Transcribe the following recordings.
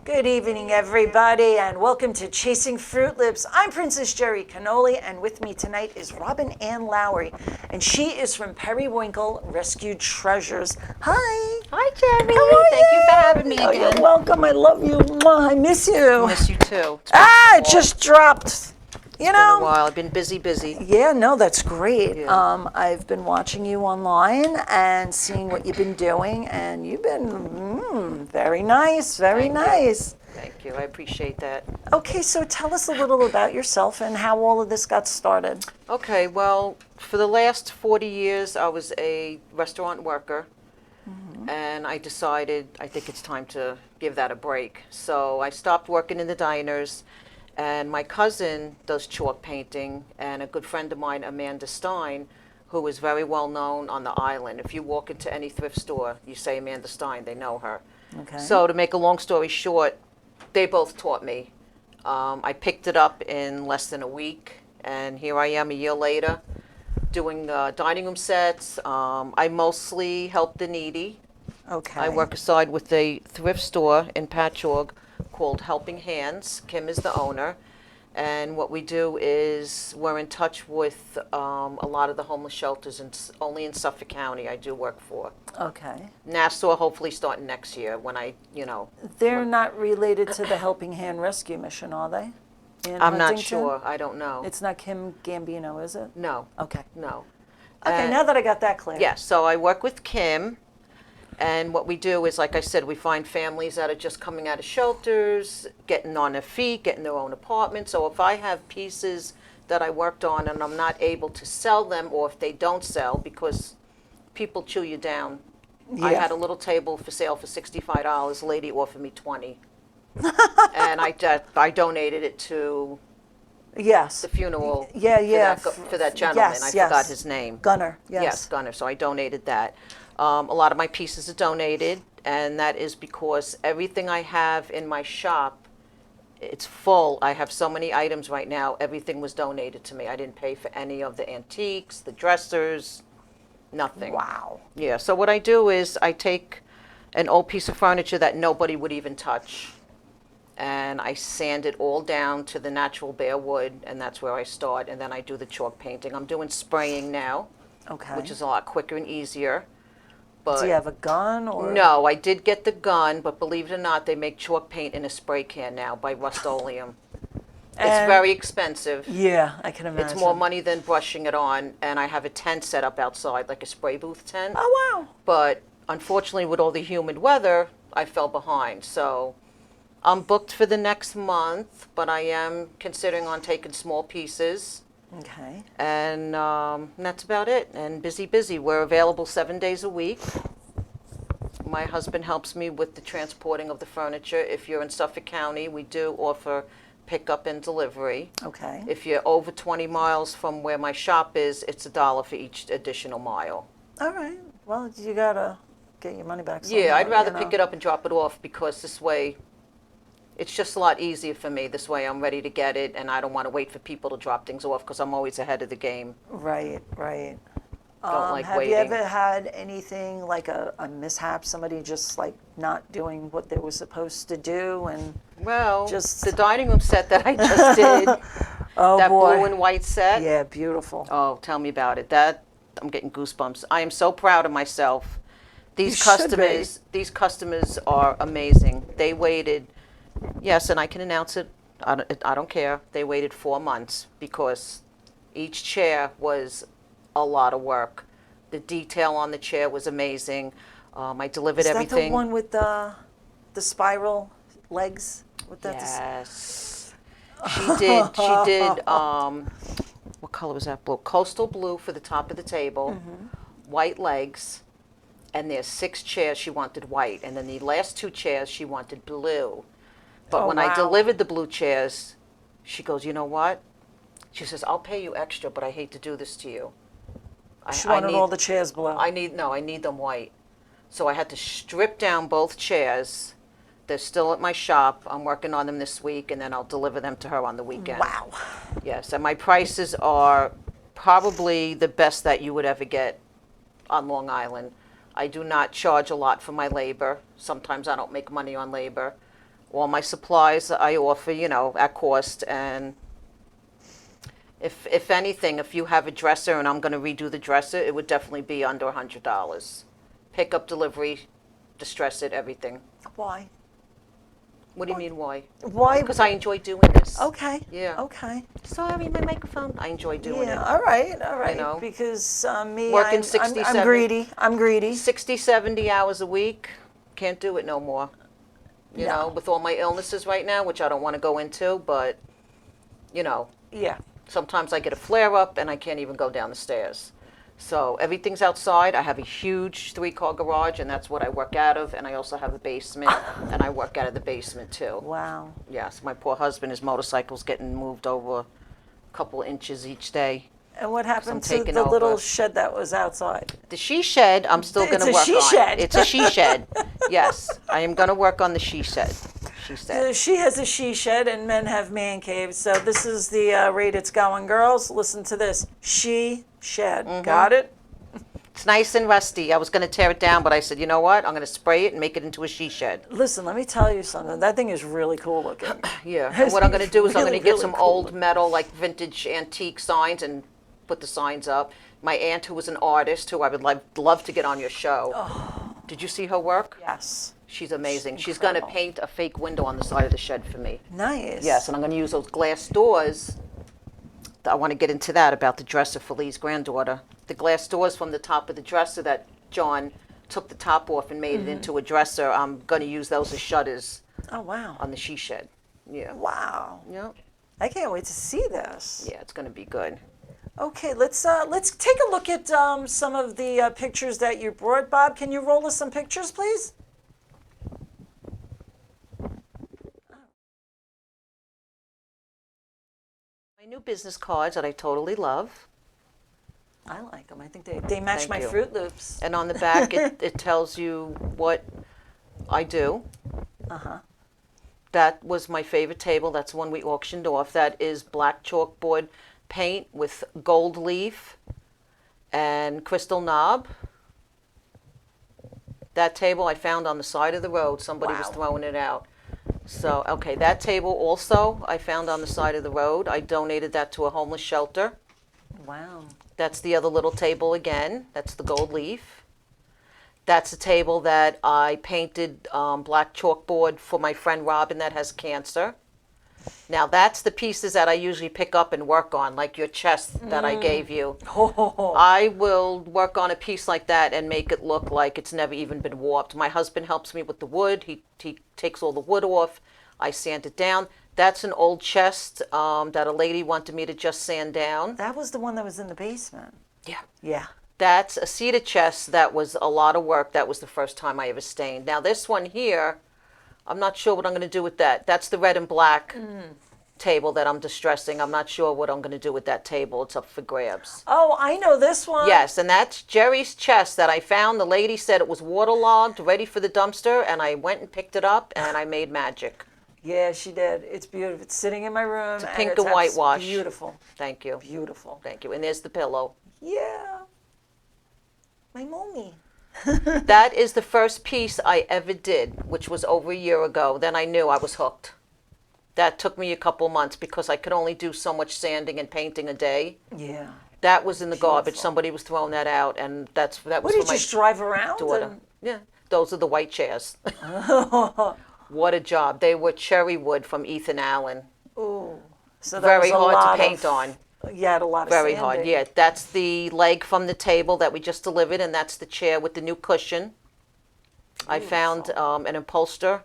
Good evening, everybody, and welcome to Chasing Fruit Lips. I'm Princess Jerry Cannoli, and with me tonight is Robin Ann Lowry, and she is from Periwinkle Rescued Treasures. Hi. Hi, Jerry. How are Thank you you? for having me Oh, again. you're welcome. I love you. Mwah, I miss you. Miss you too. It just dropped. You It's know. been a while. I've been busy. Yeah, no, that's great. Yeah. I've been watching you online and seeing what you've been doing, and you've been very nice, very nice. Thank you. I appreciate that. Okay, so tell us a little about yourself and how all of this got started. Okay, well, for the last 40 years, I was a restaurant worker, and I decided I think it's time to give that a break. So I stopped working in the diners, and my cousin does chalk painting, and a good friend of mine, Amanda Stein, who is very well known on the island. If you walk into any thrift store, you say Amanda Stein, they know her. Okay. So to make a long story short, they both taught me. I picked it up in less than a week, and here I am a year later doing dining room sets. I mostly help the needy. Okay. I work aside with a thrift store in Patchogue called Helping Hands. Kim is the owner. And what we do is we're in touch with a lot of the homeless shelters, and only in Suffolk County I do work for. Okay. Nassau, hopefully starting next year when They're not related to the Helping Hand Rescue Mission, are they? In I'm not Huntington? sure. I don't know. It's not Kim Gambino, is it? No. Okay. No. Okay, now that I got that clear. Yeah, so I work with Kim, and what we do is, like I said, we find families that are just coming out of shelters, getting on their feet, getting their own apartment. So if I have pieces that I worked on and I'm not able to sell them, or if they don't sell, because people chew you down. I Yeah. had a little table for sale for $65. A lady offered me 20, and I donated it to Yes. the funeral. Yeah. For that gentleman. Yes, I yes. forgot his name. Gunner, yes. Yes, Gunner. So I donated that. A lot of my pieces are donated, and that is because everything I have in my shop, it's full. I have so many items right now. Everything was donated to me. I didn't pay for any of the antiques, the dressers, nothing. Wow. Yeah, so what I do is I take an old piece of furniture that nobody would even touch, and I sand it all down to the natural bare wood, and that's where I start, and then I do the chalk painting. I'm doing spraying now, Okay. which is a lot quicker and easier. But Do you have a gun or? no, I did get the gun, but believe it or not, they make chalk paint in a spray can now by Rust-Oleum. It's And- very expensive. Yeah, I can imagine. It's more money than brushing it on, and I have a tent set up outside, like a spray booth tent. Oh, wow. But unfortunately, with all the humid weather, I fell behind. So I'm booked for the next month, but I am considering on taking small pieces. Okay. And that's about it. And busy. We're available 7 days a week. My husband helps me with the transporting of the furniture. If you're in Suffolk County, we do offer pickup and delivery. Okay. If you're over 20 miles from where my shop is, it's $1 for each additional mile. All right. Well, you gotta get your money back somehow. Yeah, I'd rather pick it up and drop it off, because this way, it's just a lot easier for me. This way I'm ready to get it, and I don't want to wait for people to drop things off, because I'm always ahead of the game. Right. Don't like have waiting. you ever had anything like a mishap, somebody just like not doing what they were supposed to do and Well, Just- the dining room set that I just did, oh that boy. blue and white set. Yeah, beautiful. Oh, tell me about it. I'm getting goosebumps. I am so proud of myself. These You should be. customers are amazing. They waited, yes, and I can announce it. I don't care. They waited 4 months, because each chair was a lot of work. The detail on the chair was amazing. I delivered Is everything. that the one with the spiral legs? With that Yes. She did, what color was that blue? Coastal blue for the top of the table, white legs, and there's 6 chairs she wanted white, and then the last 2 chairs she wanted blue. But Oh, when I wow. delivered the blue chairs, she goes, you know what? She says, I'll pay you extra, but I hate to do this to you. She wanted all the chairs blue. I need them white. So I had to strip down both chairs. They're still at my shop. I'm working on them this week, and then I'll deliver them to her on the weekend. Wow. Yes, and my prices are probably the best that you would ever get on Long Island. I do not charge a lot for my labor. Sometimes I don't make money on labor. All my supplies I offer, at cost. And if anything, if you have a dresser and I'm going to redo the dresser, it would definitely be under $100. Pickup, delivery, distress it, everything. Why? What do you mean, why? Why? Because I enjoy doing this. Okay. Yeah. Okay. Sorry, my microphone. I enjoy doing it. All right, all right. know. Because me, Working I'm 67 greedy. I'm greedy. 60, 70 hours a week. Can't do it no more. You know, with all my illnesses right now, which I don't want to go into, but, Yeah. sometimes I get a flare up and I can't even go down the stairs. So everything's outside. I have a huge 3-car garage, and that's what I work out of. And I also have a basement, and I work out of the basement too. Wow. Yes, my poor husband, his motorcycle's getting moved over a couple inches each day. And what happened to taking the little over. shed that was outside? The she shed, I'm still going to It's a work she on. shed. It's a she shed. Yes, I am going to work on the she shed. She said. She has a she shed, and men have man caves. So this is the rate it's going. Girls, listen to this. She shed. Mm-hmm. Got it? It's nice and rusty. I was going to tear it down, but I said, you know what? I'm going to spray it and make it into a she shed. Listen, let me tell you something. That thing is really cool looking. Yeah. And what I'm going to do is I'm going to Really, get really some cool old looking. metal, like vintage antique signs and put the signs up. My aunt, who was an artist, who I would love to get on your show. Oh. Did you see her work? Yes. She's amazing. She's going to paint a fake window on the side of the shed for me. Nice. Yes, and I'm going to use those glass doors. I want to get into that about the dresser for Lee's granddaughter. The glass doors from the top of the dresser that John took the top off and made it into a dresser. I'm going to use those as shutters. Oh, wow. On the she shed. Yeah. Wow. Yeah. I can't wait to see this. Yeah, it's going to be good. Okay, let's take a look at some of the pictures that you brought. Bob, can you roll us some pictures, please? My new business cards that I totally love. I like them. I think they match Thank my you. Fruit Loops. And on the back, it tells you what I do. Uh-huh. That was my favorite table. That's one we auctioned off. That is black chalkboard paint with gold leaf and crystal knob. That table I found on the side of the road. Somebody was Wow. throwing it out. So, okay, that table also I found on the side of the road. I donated that to a homeless shelter. Wow. That's the other little table again. That's the gold leaf. That's a table that I painted black chalkboard for my friend Robin that has cancer. Now that's the pieces that I usually pick up and work on, like your chest that I gave you. Oh. I will work on a piece like that and make it look like it's never even been warped. My husband helps me with the wood. He takes all the wood off. I sand it down. That's an old chest that a lady wanted me to just sand down. That was the one that was in the basement. Yeah. Yeah. That's a cedar chest that was a lot of work. That was the first time I ever stained. Now this one here, I'm not sure what I'm going to do with that. That's the red and black table that I'm distressing. I'm not sure what I'm going to do with that table. It's up for grabs. Oh, I know this one. Yes, and that's Jerry's chest that I found. The lady said it was waterlogged, ready for the dumpster, and I went and picked it up, and I made magic. Yeah, she did. It's beautiful. It's sitting in my room. It's a pink and whitewash. Beautiful. Thank you. Beautiful. Thank you. And there's the pillow. Yeah. My mommy. That is the first piece I ever did, which was over a year ago. Then I knew I was hooked. That took me a couple months because I could only do so much sanding and painting a day. Yeah. That was in the garbage. Beautiful. Somebody was throwing that out, and that was What, did for my you just drive around? daughter. Yeah, those are the white chairs. What a job. They were cherry wood from Ethan Allen. Ooh. So that Very was a lot hard to paint of, on. You had a lot of Very sanding. hard, yeah. That's the leg from the table that we just delivered, and that's the chair with the new cushion. I found an upholster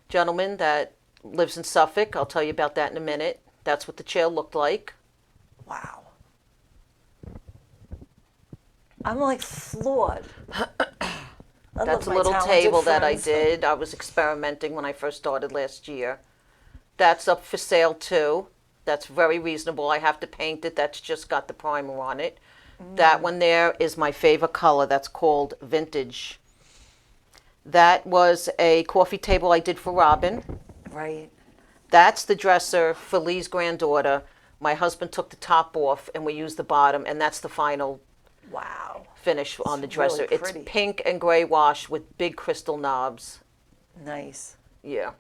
gentleman that lives in Suffolk. I'll tell you about that in a minute. That's what the chair looked like. Wow. I'm like floored. That's a little table that I did. I was experimenting when I first started last year. That's up for sale too. That's very reasonable. I have to paint it. That's just got the primer on it. That one there is my favorite color. That's called Vintage. That was a coffee table I did for Robin. Right. That's the dresser for Lee's granddaughter. My husband took the top off and we used the bottom, and that's the final Wow. finish on the dresser. really It's pretty. pink and gray wash with big crystal knobs. Nice. Yeah.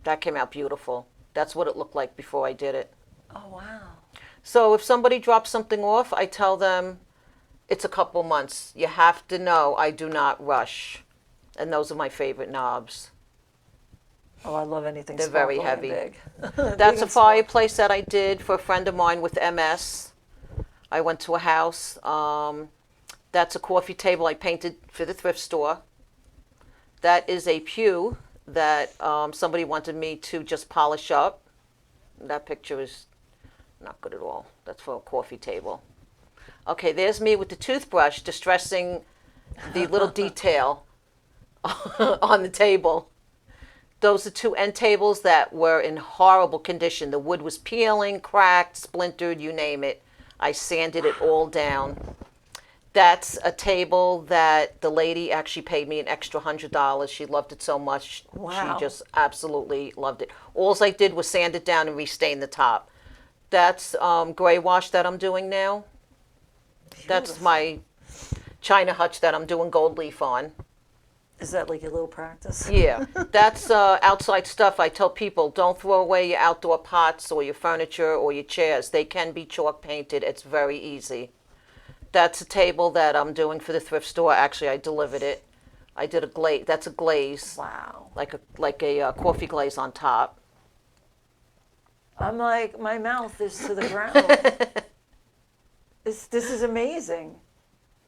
That came out beautiful. That's what it looked like before I did it. Oh, wow. So if somebody drops something off, I tell them it's a couple months. You have to know I do not rush. And those are my favorite knobs. Oh, I love anything They're very sparkly heavy. and big. That's a fireplace that I did for a friend of mine with MS. I went to a house. That's a coffee table I painted for the thrift store. That is a pew that somebody wanted me to just polish up. That picture is not good at all. That's for a coffee table. Okay, there's me with the toothbrush distressing the little detail on the table. Those are 2 end tables that were in horrible condition. The wood was peeling, cracked, splintered, you name it. I sanded it all down. That's a table that the lady actually paid me an extra $100. She loved it so much. Wow. She just absolutely loved it. All I did was sand it down and restain the top. That's gray wash that I'm doing now. That's my china hutch that I'm doing gold leaf on. Is that like a little practice? Yeah, that's outside stuff. I tell people, don't throw away your outdoor pots or your furniture or your chairs. They can be chalk painted. It's very easy. That's a table that I'm doing for the thrift store. Actually, I delivered it. I did a glaze. That's a glaze. Wow. Like a coffee glaze on top. I'm like, my mouth is to the ground. This is amazing.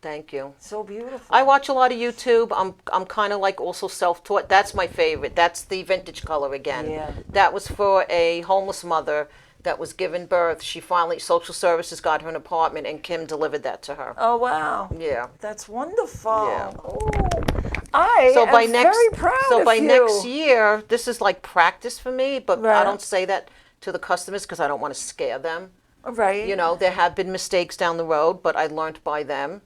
Thank you. So beautiful. I watch a lot of YouTube. I'm kind of like also self-taught. That's my favorite. That's the vintage color again. Yeah. That was for a homeless mother that was given birth. She finally, social services got her an apartment, and Kim delivered that to her. Oh, wow. Yeah. That's wonderful. Yeah. Oh, I am very proud So of by you. next year, this is like practice for me, but Right. I don't say that to the customers because I don't want to scare them. Right. You know, there have been mistakes down the road, but I learned by them.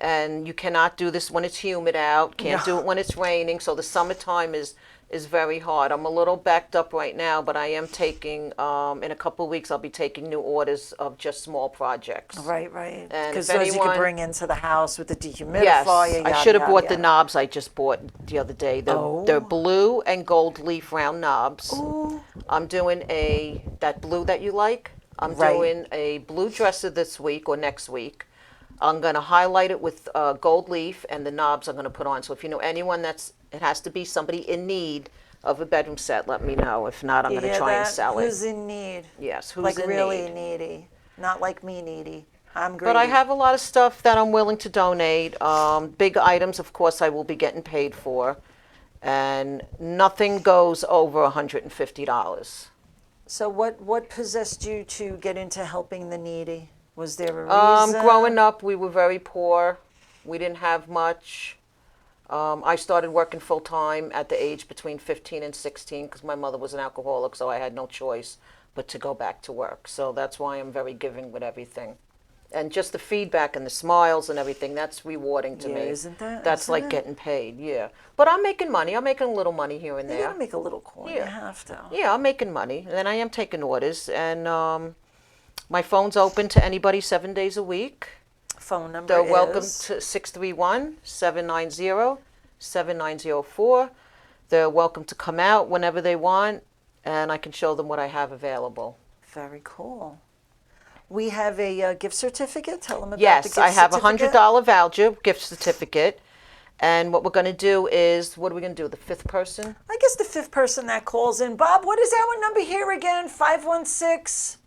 And you cannot do this when it's humid out. Can't do it when it's raining. So the summertime is very hard. I'm a little backed up right now, but I am taking, in a couple of weeks, I'll be taking new orders of just small projects. Right, right. And Because if those you can anyone- bring into the house with the dehumidifier. Yes, yada, I should have yada, bought the yada. knobs I just bought the other day. They're blue and gold leaf round knobs. Ooh. I'm doing that blue that you like. I'm Right. doing a blue dresser this week or next week. I'm going to highlight it with gold leaf, and the knobs I'm going to put on. So if you know anyone it has to be somebody in need of a bedroom set, let me know. If not, I'm You going to hear try and that? sell Who's it. in need? Yes, who's Like in really need. needy. Not like me needy. I'm greedy. But I have a lot of stuff that I'm willing to donate. Big items, of course, I will be getting paid for. And nothing goes over $150. So what possessed you to get into helping the needy? Was there a reason? Growing up, we were very poor. We didn't have much. I started working full time at the age between 15 and 16 because my mother was an alcoholic, so I had no choice but to go back to work. So that's why I'm very giving with everything. And just the feedback and the smiles and everything, that's rewarding to Yeah, me. isn't that? That's Isn't like it? getting paid, yeah. But I'm making money. I'm making a little money here and You there. gotta make a little coin. Yeah. You have to. Yeah, I'm making money. And I am taking orders. And my phone's open to anybody 7 days a week. Phone number They're is welcome to 631-790-7904. They're welcome to come out whenever they want, and I can show them what I have available. Very cool. We have a gift certificate. Tell them about the Yes, gift I have a certificate. $100 voucher gift certificate. And what we're going to do is, what are we going to do, the fifth person? I guess the fifth person that calls in. Bob, what is our number here again? 516?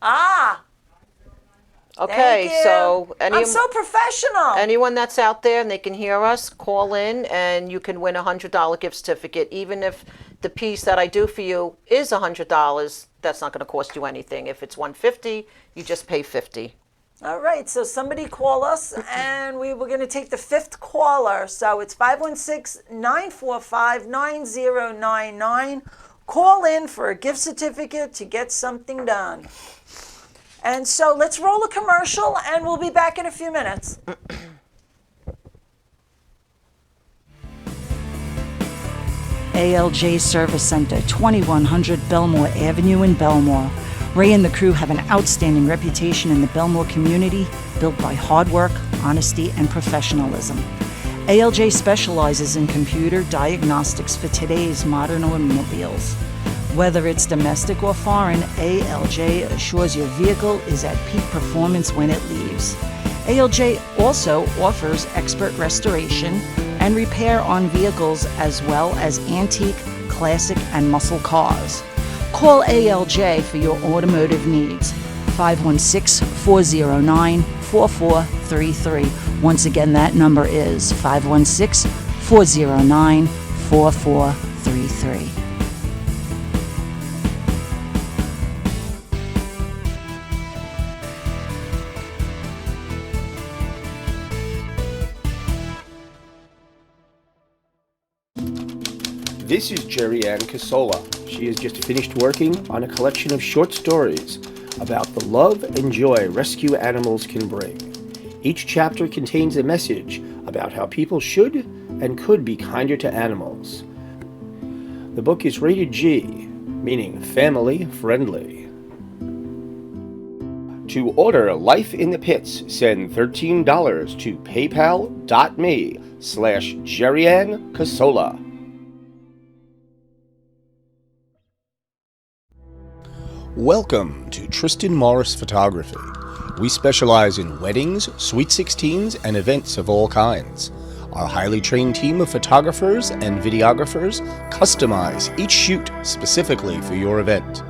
Ah, Okay, thank you. so I'm so professional. anyone that's out there and they can hear us, call in and you can win a $100 gift certificate. Even if the piece that I do for you is $100, that's not going to cost you anything. If it's $150, you just pay $50. All right, so somebody call us, and we were going to take the fifth caller. So it's 516-945-9099. Call in for a gift certificate to get something done. And so let's roll a commercial, and we'll be back in a few minutes. ALJ Service Center, 2100 Belmore Avenue in Belmore. Ray and the crew have an outstanding reputation in the Belmore community, built by hard work, honesty, and professionalism. ALJ specializes in computer diagnostics for today's modern automobiles. Whether it's domestic or foreign, ALJ assures your vehicle is at peak performance when it leaves. ALJ also offers expert restoration and repair on vehicles as well as antique, classic, and muscle cars. Call ALJ for your automotive needs. 516-409-4433. Once again, that number is 516-409-4433. This is Jerry Ann Casola. She has just finished working on a collection of short stories about the love and joy rescue animals can bring. Each chapter contains a message about how people should and could be kinder to animals. The book is rated G, meaning family friendly. To order Life in the Pits, send $13 to paypal.me/JerryAnn Casola. Welcome to Tristan Morris Photography. We specialize in weddings, sweet 16s, and events of all kinds. Our highly trained team of photographers and videographers customize each shoot specifically for your event.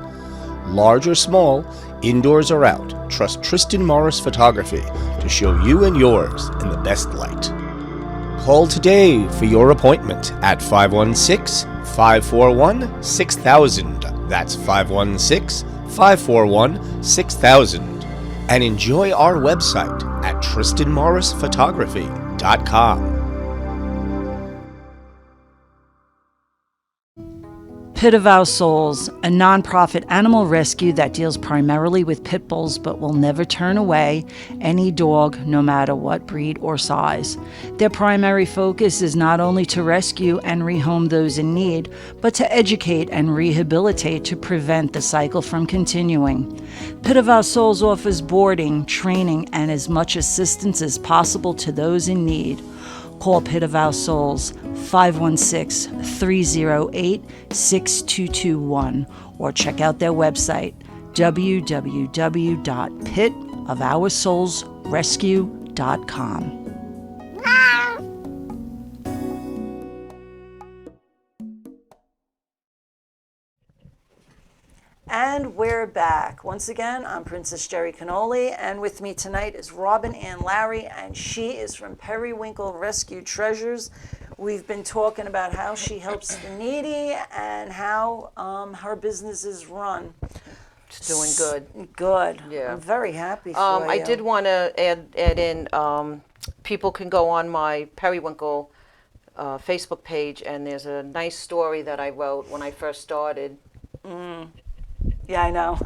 Large or small, indoors or out, trust Tristan Morris Photography to show you and yours in the best light. Call today for your appointment at 516-541-6000. That's 516-541-6000. And enjoy our website at tristanmorrisphotography.com. Pit of Our Souls, a nonprofit animal rescue that deals primarily with pit bulls but will never turn away any dog, no matter what breed or size. Their primary focus is not only to rescue and rehome those in need, but to educate and rehabilitate to prevent the cycle from continuing. Pit of Our Souls offers boarding, training, and as much assistance as possible to those in need. Call Pit of Our Souls 516-308-6221 or check out their website www.pitofoursoulsrescue.com. And we're back. Once again, I'm Princess Jerry Cannoli, and with me tonight is Robin Ann Lowry, and she is from Periwinkle Rescue Treasures. We've been talking about how she helps the needy and how her business is run. It's doing good. Good. Yeah. I'm very happy for you. I did want to add in, people can go on my Periwinkle Facebook page, and there's a nice story that I wrote when I first started. Yeah, I know.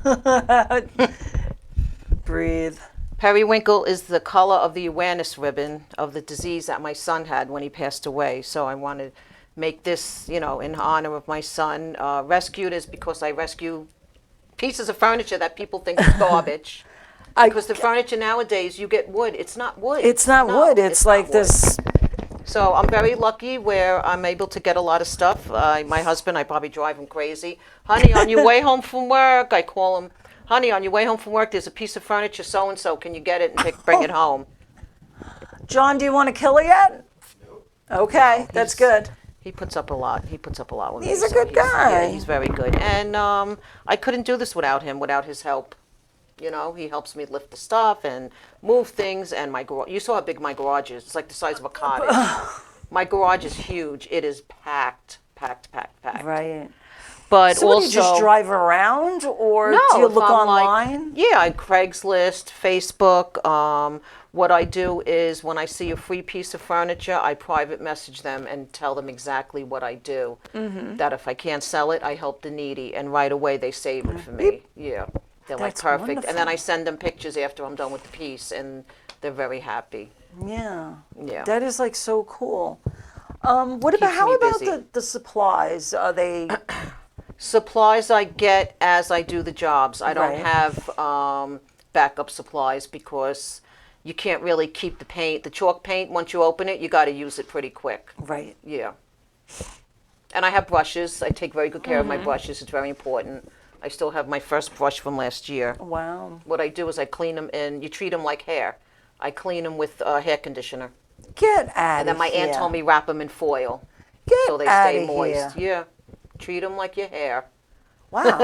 Breathe. Periwinkle is the color of the awareness ribbon of the disease that my son had when he passed away. So I want to make this, in honor of my son. Rescued is because I rescue pieces of furniture that people think is garbage. Because the furniture nowadays, you get wood. It's not wood. It's not wood. It's like not wood. this. So I'm very lucky where I'm able to get a lot of stuff. My husband, I probably drive him crazy. Honey, on your way home from work, I call him, honey, on your way home from work, there's a piece of furniture, so-and-so, can you get it and bring it home? John, do you want to kill her yet? No. Okay, that's good. He puts up a lot. He puts up a lot with me. He's a good guy. Yeah, he's very good. And I couldn't do this without him, without his help. He helps me lift the stuff and move things. And my garage, you saw how big my garage is. It's like the size of a cottage. My garage is huge. It is packed. Right. But so also, do you just drive around, or no, do you if look I'm online? I Craigslist, Facebook. What I do is when I see a free piece of furniture, I private message them and tell them exactly what I do. That if I can't sell it, I help the needy, and right away they save it for me. Yeah. They're That's like perfect. wonderful. And then I send them pictures after I'm done with the piece, and they're very happy. Yeah. Yeah. That is like so cool. How me about busy. the supplies? Are they Supplies I get as I do the jobs. I don't Right. have backup supplies because you can't really keep the chalk paint, once you open it, you got to use it pretty quick. Right. Yeah. And I have brushes. I take very good care of my brushes. It's very important. I still have my first brush from last year. Wow. What I do is I clean them, and you treat them like hair. I clean them with hair conditioner. Get out And then my aunt told me wrap them in foil Get so they outta stay moist. here. Yeah. Treat them like your hair. Wow.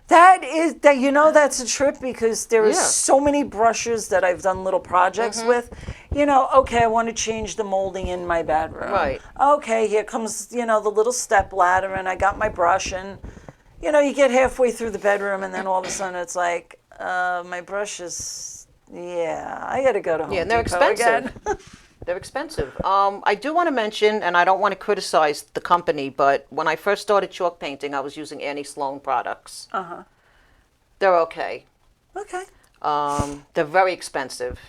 That's a trip, because there is Yeah. so many brushes that I've done little projects with. Okay, I want to change the molding in my bedroom. Right. Okay, here comes, the little step ladder, and I got my brush, and, you get halfway through the bedroom, and then all of a sudden it's like, my brush is, I got to go to Home Yeah, and they're Depot expensive. again. They're expensive. I do want to mention, and I don't want to criticize the company, but when I first started chalk painting, I was using Annie Sloan products. Uh-huh. They're okay. Okay. They're very expensive.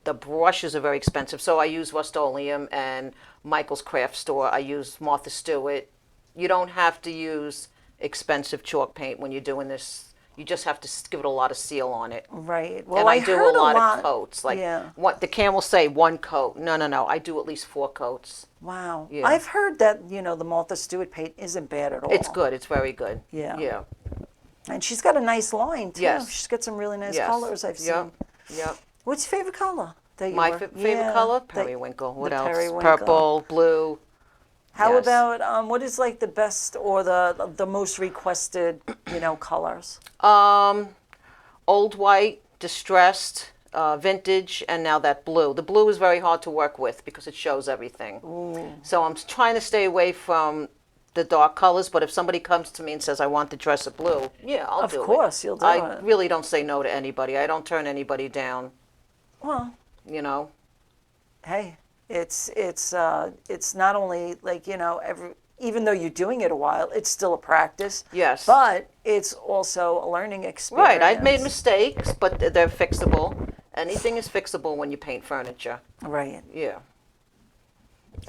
The brushes are very expensive. So I use Rust-Oleum and Michael's Craft Store. I use Martha Stewart. You don't have to use expensive chalk paint when you're doing this. You just have to give it a lot of seal on it. Right. Well, And I do heard a lot of coats. Like yeah. what the can will say, one coat. No. I do at least 4 coats. Wow. Yeah. I've heard that, the Martha Stewart paint isn't bad at all. It's good. It's very good. Yeah. Yeah. And she's got a nice line, too. Yes. She's got some really nice Yes. colors I've seen. Yep. What's your favorite color that you My wear? favorite color? that- Periwinkle. What the else? periwinkle. Purple, blue. How yes. about, what is like the best or the most requested, colors? Old white, distressed, vintage, and now that blue. The blue is very hard to work with because it shows everything. Ooh. So I'm trying to stay away from the dark colors, but if somebody comes to me and says, I want the dress of blue, I'll do it. Of course, you'll do I it. really don't say no to anybody. I don't turn anybody down, Well, Hey, it's not only like, even though you're doing it a while, it's still a practice. Yes. But it's also a learning experience. Right, I've made mistakes, but they're fixable. Anything is fixable when you paint furniture. Right. Yeah.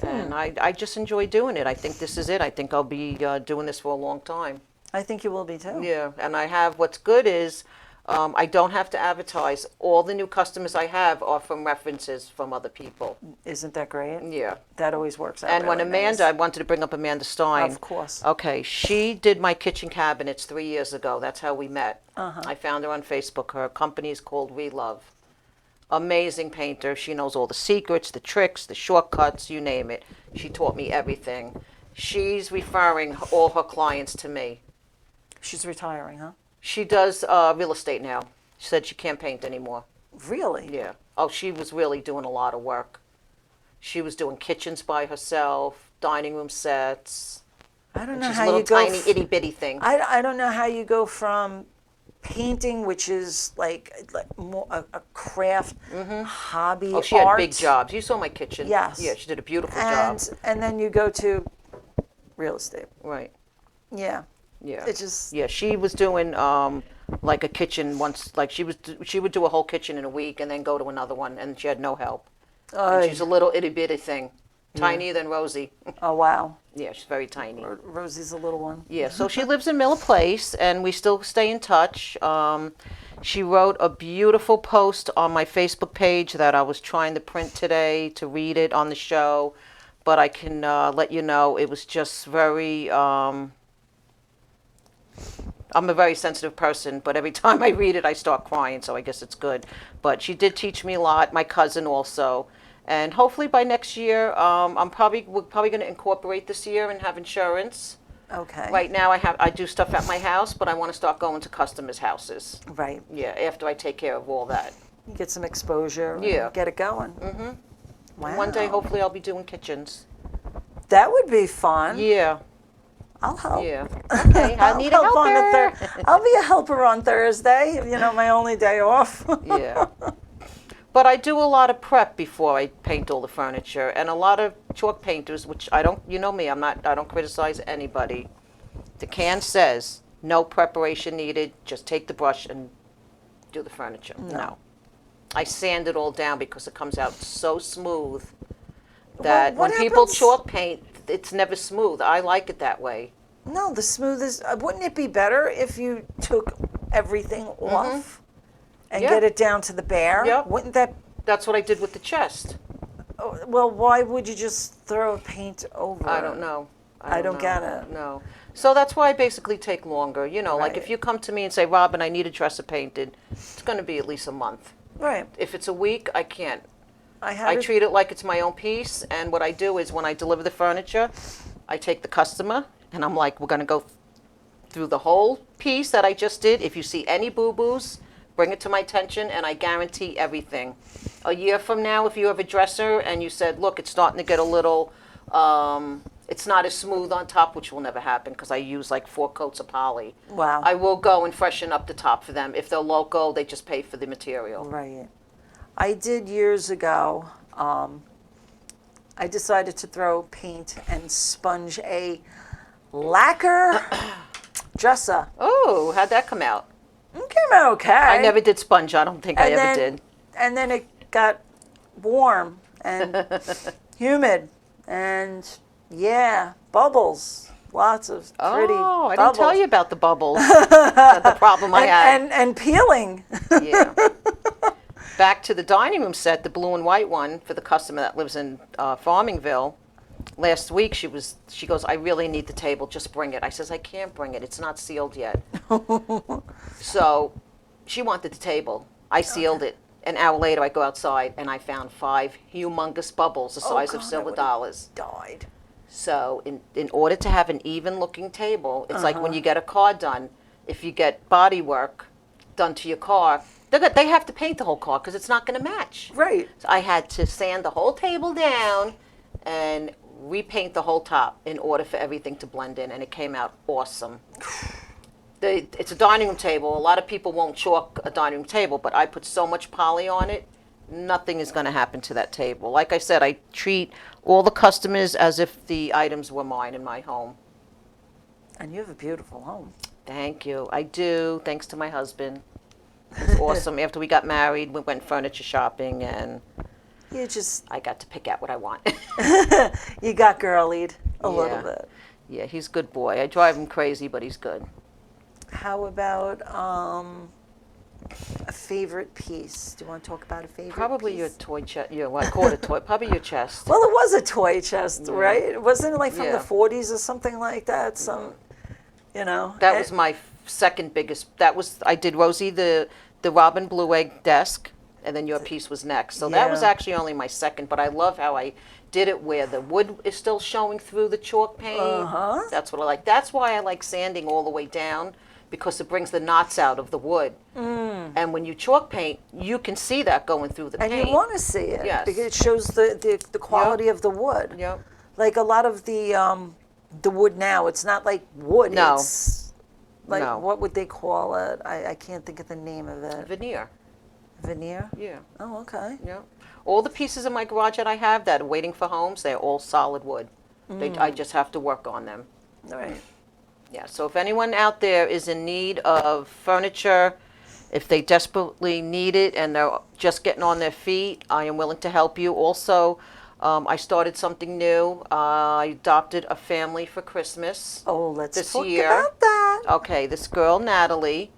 And I just enjoy doing it. I think this is it. I think I'll be doing this for a long time. I think you will be too. Yeah, and I have, what's good is I don't have to advertise. All the new customers I have are from references from other people. Isn't that great? Yeah. That always works out. And when really Amanda, nice. I wanted to bring up Amanda Stein. Of course. Okay, she did my kitchen cabinets 3 years ago. That's how we met. I found her on Facebook. Her company is called Relove. Amazing painter. She knows all the secrets, the tricks, the shortcuts, you name it. She taught me everything. She's referring all her clients to me. She's retiring, huh? She does real estate now. She said she can't paint anymore. Really? Yeah. Oh, she was really doing a lot of work. She was doing kitchens by herself, dining room sets. I don't know She's how a little you go. tiny itty bitty thing. I don't know how you go from painting, which is like more a craft hobby. Oh, she had art, big jobs. You saw my kitchen. Yes. Yeah, she did a beautiful job. and then you go to real estate. Right. Yeah. Yeah. It just Yeah, she was doing like a kitchen once. Like she would do a whole kitchen in a week and then go to another one, and she had no help. And she's a little itty bitty thing, tinier than Rosie. oh wow. Yeah, she's very tiny. Rosie's a little one. Yeah, so she lives in Miller Place, and we still stay in touch. She wrote a beautiful post on my Facebook page that I was trying to print today to read it on the show, but I can let you know it was just very. I'm a very sensitive person, but every time I read it, I start crying, so I guess it's good. But she did teach me a lot, my cousin also. And hopefully by next year, we're probably going to incorporate this year and have insurance. Okay. Right now, I do stuff at my house, but I want to start going to customers' houses. Right. Yeah, after I take care of all that. You get some exposure. and Yeah. Get it going. Wow. One day, hopefully, I'll be doing kitchens. That would be fun. Yeah, I'll help. yeah. Okay, I need a I'll help on helper. I'll be a helper on Thursday. My only day off. Yeah. But I do a lot of prep before I paint all the furniture, and a lot of chalk painters, which I don't, me, I don't criticize anybody. The can says no preparation needed, just take the brush and do the furniture. No. I sand it all down because it comes out so smooth that what when people happens- chalk paint, it's never smooth. I like it that way. No, the smoothest. Wouldn't it be better if you took everything off and Yeah. get it down to the bare? Yep. Wouldn't that That's what I did with the chest. Oh, well, why would you just throw paint over? I don't know. I don't know. get it. No. So that's why I basically take longer. You know, like Right. if you come to me and say, Robin, I need a dresser painted, it's going to be at least a month. Right. If it's a week, I can't. I had I it. treat it like it's my own piece, and what I do is when I deliver the furniture, I take the customer, and I'm like, we're going to go through the whole piece that I just did. If you see any boo-boos, bring it to my attention, and I guarantee everything. A year from now, if you have a dresser and you said, look, it's starting to get a little, it's not as smooth on top, which will never happen because I use like 4 coats of poly. Wow. I will go and freshen up the top for them. If they're local, they just pay for the material. Right. I did years ago. I decided to throw paint and sponge a lacquer dresser. Oh, how'd that come out? It came out okay. I never did sponge. I don't think I And ever then- did. And then it got warm and humid, and yeah, bubbles. Lots of pretty Oh, I bubbles. didn't tell you about the bubbles. That's the problem I had. And peeling. Yeah. Back to the dining room set, the blue and white one for the customer that lives in Farmingville. Last week she goes, I really need the table, just bring it. I says, I can't bring it, it's not sealed yet. So she wanted the table. I sealed it. An hour later I go outside and I found 5 humongous bubbles the size of God, I silver would've dollars. Died. So in order to have an even looking table, it's like when you get a car done, if you get body work done to your car, they have to paint the whole car because it's not going to match. Right. So I had to sand the whole table down and repaint the whole top in order for everything to blend in, and it came out awesome. It's a dining room table. A lot of people won't chalk a dining room table, but I put so much poly on it, nothing is going to happen to that table. Like I said, I treat all the customers as if the items were mine in my home. And you have a beautiful home. Thank you. I do, thanks to my husband. It's awesome. After we got married, we went furniture shopping, and You just, I got to pick out what I want. you got girlied a little Yeah. bit. Yeah, he's a good boy. I drive him crazy, but he's good. How about a favorite piece? Do you want to talk about a favorite Probably piece? your toy chest. Yeah, well, I call it a toy. Probably your chest. Well, it was a toy chest, right? Wasn't it like from Yeah. the 40s or something like that? Some, you know. That was my second biggest. I did Rosie the Robin Blue Egg desk, and then your piece was next. So that was Yeah. actually only my second, but I love how I did it where the wood is still showing through the chalk paint. Uh-huh. That's what I like. That's why I like sanding all the way down, because it brings the knots out of the wood. And when you chalk paint, you can see that going through the And paint. you want to see it Yes. because it shows the quality of the wood. Yep. Like a lot of the wood now, it's not like wood. No. It's like, No. what would they call it? I can't think of the name of it. Veneer. Veneer? Yeah. Oh, okay. Yeah. All the pieces in my garage that I have that are waiting for homes, they're all solid wood. I just have to work on them. All right. Yeah, so if anyone out there is in need of furniture, if they desperately need it and they're just getting on their feet, I am willing to help you. Also, I started something new. I adopted a family for Christmas. Oh, let's This talk year. about that. Okay, this girl, Natalie,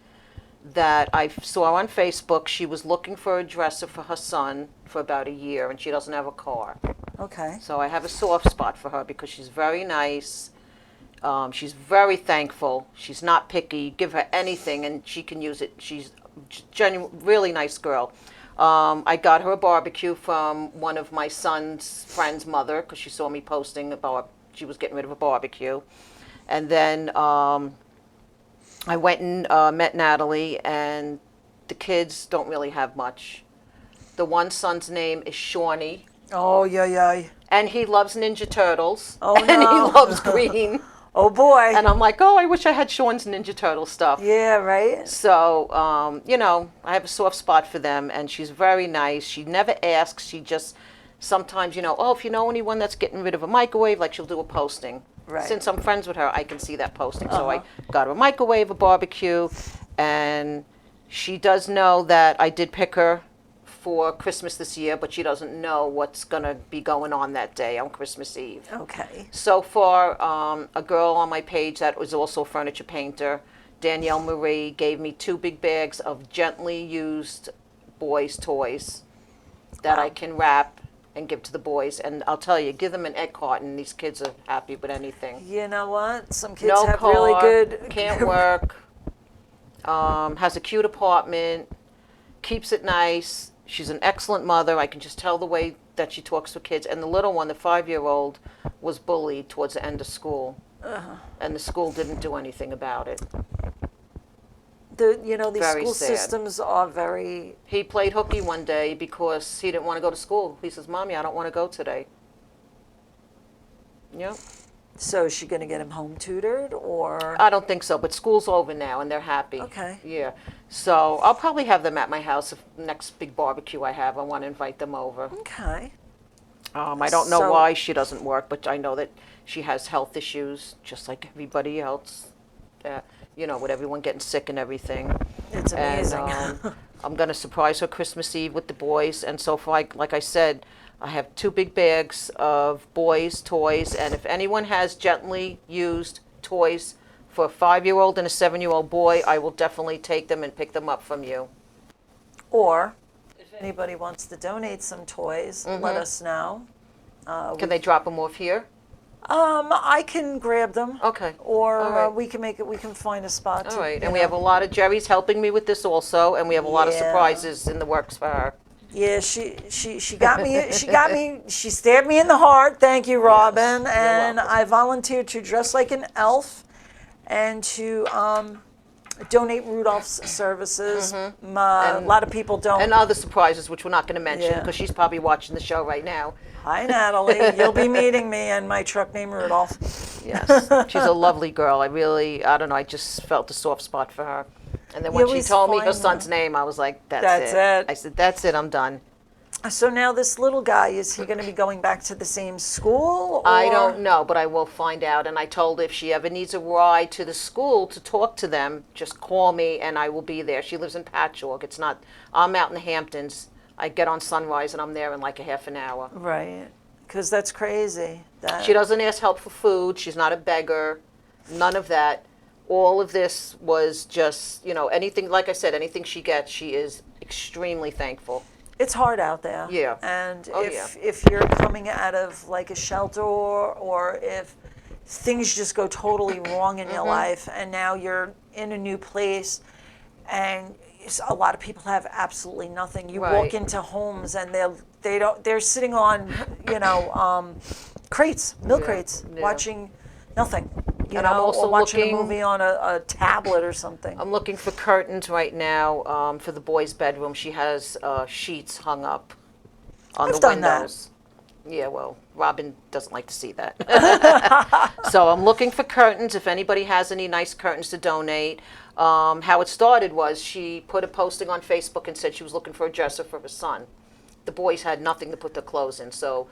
that I saw on Facebook, she was looking for a dresser for her son for about a year, and she doesn't have a car. Okay. So I have a soft spot for her because she's very nice. She's very thankful. She's not picky. Give her anything and she can use it. She's really nice girl. I got her a barbecue from one of my son's friend's mother because she saw me posting about she was getting rid of a barbecue. And then I went and met Natalie, and the kids don't really have much. The one son's name is Shawnee. Oh, yeah. And he loves Ninja Turtles. Oh, and no. he loves green. Oh, boy. And I'm like, oh, I wish I had Sean's Ninja Turtle stuff. Yeah, right? So, I have a soft spot for them, and she's very nice. She never asks. She just sometimes, oh, if you know anyone that's getting rid of a microwave, like she'll do a posting. Right. Since I'm friends with her, I can see that posting. So I got her a microwave, a barbecue, and she does know that I did pick her for Christmas this year, but she doesn't know what's going to be going on that day on Christmas Eve. Okay. So far, a girl on my page that was also a furniture painter, Danielle Marie, gave me 2 big bags of gently used boys' toys. that I can wrap and give to the boys. And I'll tell you, give them an egg carton. These kids are happy with anything. You know what? Some kids No have car, really good. can't work, has a cute apartment, keeps it nice. She's an excellent mother. I can just tell the way that she talks with kids. And the little one, the 5-year-old, was bullied towards the end of school. And the school didn't do anything about it. These Very school sad. systems are very. He played hooky one day because he didn't want to go to school. He says, Mommy, I don't want to go today. Yep. So is she going to get him home tutored, or? I don't think so, but school's over now and they're happy. Okay. Yeah. So I'll probably have them at my house if next big barbecue I have. I want to invite them over. Okay. I don't know So- why she doesn't work, but I know that she has health issues just like everybody else. With everyone getting sick and everything. It's amazing. And I'm going to surprise her Christmas Eve with the boys. And so far, like I said, I have 2 big bags of boys' toys. And if anyone has gently used toys for a 5-year-old and a 7-year-old boy, I will definitely take them and pick them up from you. Or if anybody wants to donate some toys, let us know. Can they drop them off here? I can grab them. Okay. Or All right. we can find a spot. All to, right. you And we know. have a lot of Jerry's helping me with this also, and we have a lot of Yeah. surprises in the works for her. Yeah, she got me. She stabbed me in the heart. Thank you, Robin. And welcome. I volunteered to dress like an elf, and to donate Rudolph's services. A lot of people don't. And other surprises, which we're not going to mention Yeah. because she's probably watching the show right now. Hi, Natalie. You'll be meeting me and my truck named Rudolph. Yes, she's a lovely girl. I don't know, I just felt a soft spot for her. And then when You she always told me her find son's that. name, I was like, That's it. I said, that's it, I'm done. So now this little guy, is he going to be going back to the same school? Or? I don't know, but I will find out. And I told her if she ever needs a ride to the school to talk to them, just call me and I will be there. She lives in Patchogue. I'm out in the Hamptons. I get on Sunrise and I'm there in like a half an hour. Right, because that's crazy. She doesn't ask help for food. She's not a beggar. None of that. All of this was just, anything, like I said, anything she gets, she is extremely thankful. It's hard out there. Yeah. And Oh, if you're coming out of like a shelter, or if things just go totally wrong in your life, and now you're in a new place, and a lot of people have absolutely nothing. You walk Right. into homes and they're sitting on crates, milk crates, Yeah. watching nothing. And I'm also or watching looking- a movie on a tablet or something. I'm looking for curtains right now for the boys' bedroom. She has sheets hung up on I've the done that. windows. Yeah, well, Robin doesn't like to see that. So I'm looking for curtains. If anybody has any nice curtains to donate. How it started was she put a posting on Facebook and said she was looking for a dresser for her son. The boys had nothing to put their clothes in. So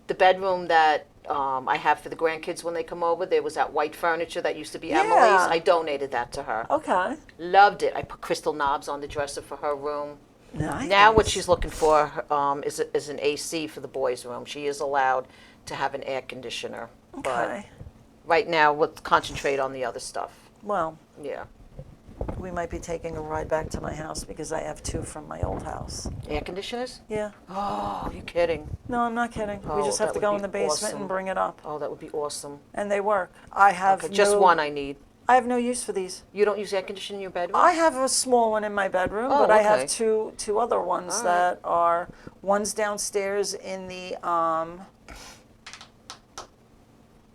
the bedroom that I have for the grandkids when they come over, there was that white furniture that used to be Emily's. I donated that to her. Okay. Loved it. I put crystal knobs on the dresser for her room. Nice. Now what she's looking for is an AC for the boys' room. She is allowed to have an air conditioner. But Okay. right now, we'll concentrate on the other stuff. Well, Yeah. we might be taking a ride back to my house because I have 2 from my old house. Air conditioners? Yeah. Oh, you kidding? No, I'm not kidding. We Oh, just have that to would go be in the basement awesome. and bring it up. Oh, that would be awesome. And they work. I have Okay, just one I need. I have no use for these. You don't use air conditioning in your bedroom? I have a small one in my bedroom, Oh, but I okay. have two other ones All that are, one's downstairs in the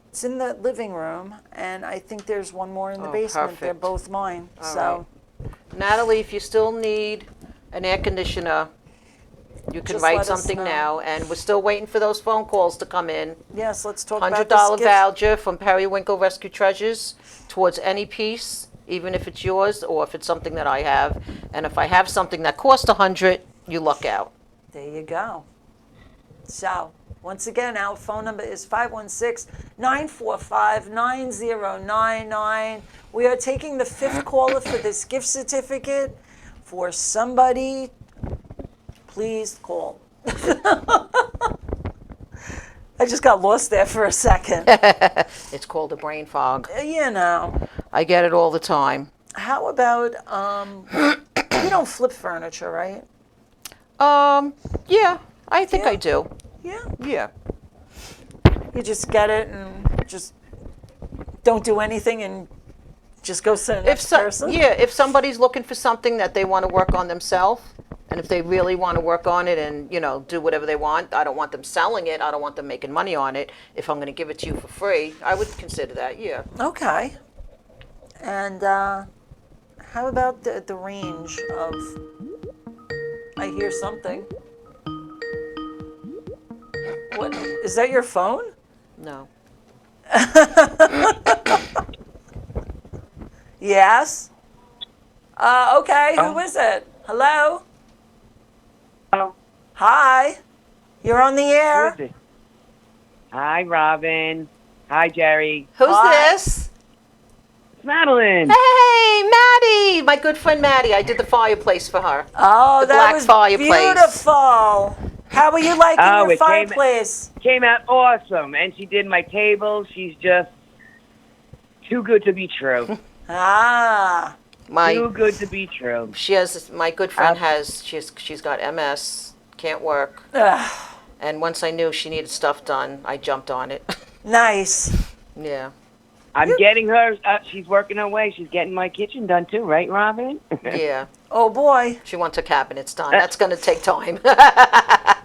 it's in the living room, and I think there's one more in the Oh, basement. They're perfect. both mine. All So Natalie, if you still need an air conditioner, you can Just write let us something know. now. And we're still waiting for those phone calls to come in. yes, let's talk about $100 this gift. voucher from Periwinkle Rescue Treasures towards any piece, even if it's yours or if it's something that I have. And if I have something that costs $100, you luck out. There you go. So, once again, our phone number is 516-945-9099. We are taking the 5th caller for this gift certificate for somebody. Please call. I just got lost there for a second. It's called a brain fog. You know, I get it all the time. how about, you don't flip furniture, right? Yeah, I think Yeah. I do. Yeah. Yeah. You just get it and just don't do anything and just go to the next person. If somebody's looking for something that they want to work on themselves, and if they really want to work on it and, do whatever they want, I don't want them selling it. I don't want them making money on it. If I'm going to give it to you for free, I would consider that, yeah. Okay. And how about the range of? I hear something. What is that? Your phone? No. Yes. Okay. Who is it? Hello. Hello. Hi. You're on the Who air. is it? Hi, Robin. Hi, Jerry. Who's Hi. this? It's Madeline. Hey, Maddie! My good friend Maddie. I did the fireplace for her. Oh, The that black was fireplace. beautiful. How are you liking Oh, your it came- fireplace? Came out awesome, and she did my table. She's just too good to be true. Ah. Too good to be true. My good friend she's got MS, can't work. Ugh, And once I knew she needed stuff done, I jumped on it. nice. Yeah. I'm getting her. She's working her way. She's getting my kitchen done too, right, Robin? Yeah. Oh boy. She wants her cabinets done. That's going to take time.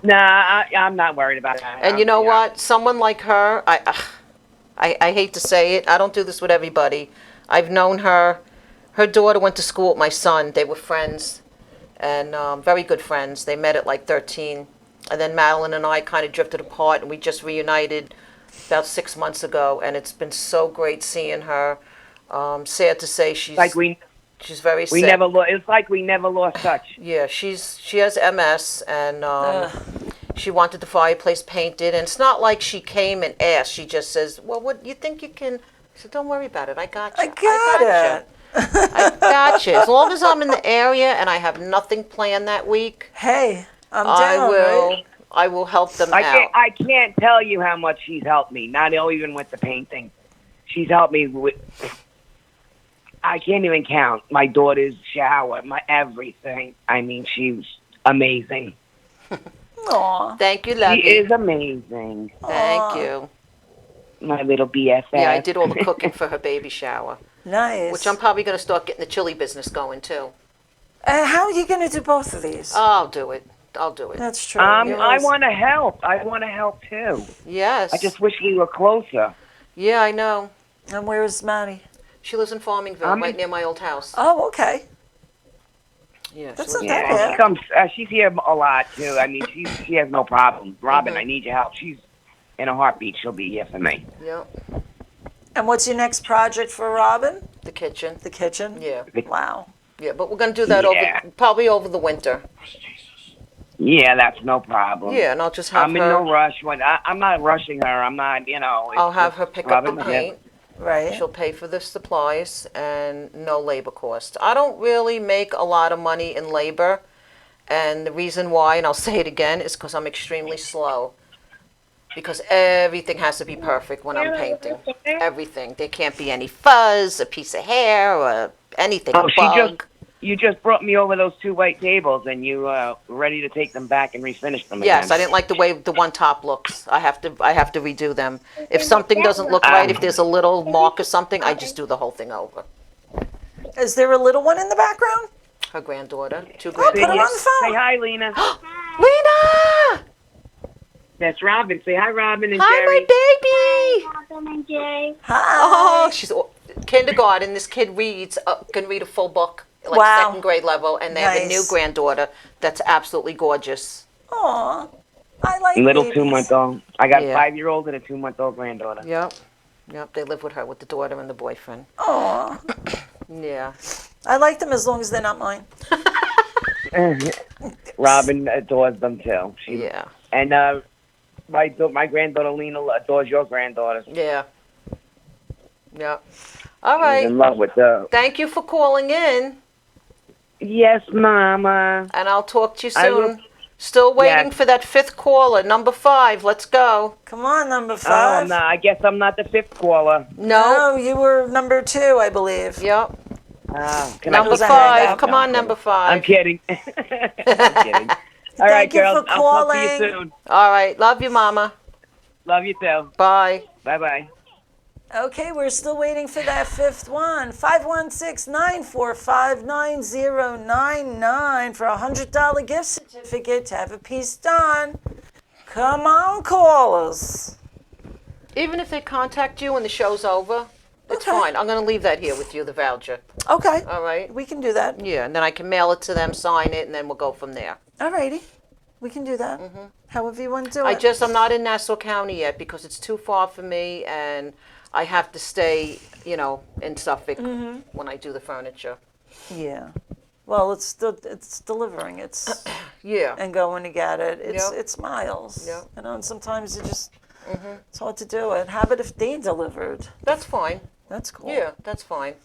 Nah, I'm not worried about that. And you know what? Someone like her, I hate to say it, I don't do this with everybody. I've known her. Her daughter went to school with my son. They were friends, and very good friends. They met at like 13. And then Madeline and I kind of drifted apart, and we just reunited about 6 months ago. And it's been so great seeing her. Sad to say, she's very sick. It's like we never lost touch. Yeah, she has MS, and she wanted the fireplace painted. And it's not like she came and asked. She just says, "Well, what you think you can?" I said, "Don't worry about it. I got you. I got it. I got you. As long as I'm in the area and I have nothing planned that week, Hey, I'm I down. will. Right? I will help them out. I can't tell you how much she's helped me. Not even with the painting. She's helped me with. I can't even count my daughter's shower, my everything. I mean, she's amazing. Aw. Thank you, She Lovey. is amazing. Thank you. My little BFF. Yeah, I did all the cooking for her baby shower, Nice. which I'm probably going to start getting the chili business going too. How are you going to do both of these? I'll do it. I'll do it. That's true. I want to help. I want to help too. Yes. I just wish we were closer. Yeah, I know. And where is Maddie? She lives in Farmingville, right near my old house. Oh, okay. Yeah. That's she not lives- that Yeah, bad. she comes. She's here a lot too. I mean, she has no problem. Robin, I need your help. She's in a heartbeat. She'll be here for me. Yep. And what's your next project for Robin? The kitchen. The kitchen? Yeah. Wow. Yeah, but we're going to do that Yeah. probably over the winter. Yeah, that's no problem. Yeah, and I'll just have I'm in no rush. I'm not rushing her. I'm not. I'll have her pick up the Robin, paint. Right. She'll pay for the supplies and no labor cost. I don't really make a lot of money in labor, and the reason why, and I'll say it again, is because I'm extremely slow. Because everything has to be perfect when I'm painting. Everything. There can't be any fuzz, a piece of hair, or anything, a bug. You just brought me over those 2 white tables, and you were ready to take them back and refinish them Yes, again. I didn't like the way the one top looks. I have to redo them. If something doesn't look right, if there's a little mark or something, I just do the whole thing over. Is there a little one in the background? Her granddaughter, 2 put her on the granddaughters. phone. Say hi, Lena. Lena! That's Robin. Say hi, Robin and Hi, Jerry. my baby! Hi. Oh, she's kindergarten. This kid can read a full book, like Wow. 2nd grade level, and they have a new Nice. granddaughter that's absolutely gorgeous. Aw. I like Little babies. 2-month-old. I got Yeah. a 5-year-old and a 2-month-old granddaughter. Yep. Yep, they live with her, with the daughter and the boyfriend. Aw. Yeah. I like them as long as they're not mine. Robin adores them too. Yeah. And my granddaughter Lena adores your granddaughter. Yeah. Yeah. All She's right. in love with her. Thank you for calling in, Yes, Mama. and I'll talk to you I will- soon. Still waiting Yes. for that 5th caller, number 5. Let's go. Come on, number Oh, 5. no, I guess I'm not the 5th caller. No. No, you were number 2, I believe. Yep. Can Number was a 5. hangout. Come on, number 5. I'm kidding. I'm kidding. All right, Thank you girls. for I'll talk to you calling. soon. All right. Love you, Mama. Love you too. Bye. Bye-bye. Okay, we're still waiting for that fifth one. 516-945-9099 for a $100 gift certificate to have a piece done. Come on, callers. Even if they contact you when the show's over, it's Okay. fine. I'm going to leave that here with you, the voucher. Okay. All right? We can do that. Yeah, and then I can mail it to them, sign it, and then we'll go from there. Alrighty. We can do that. However you want to do it. I'm not in Nassau County yet because it's too far for me, and I have to stay, in Suffolk when I do the furniture. Yeah. Well, it's delivering. It's Yeah. and going to get it. Yep. It's miles. Yep. And sometimes it's hard to do it. Have it if they delivered. That's fine. That's cool. Yeah, that's fine.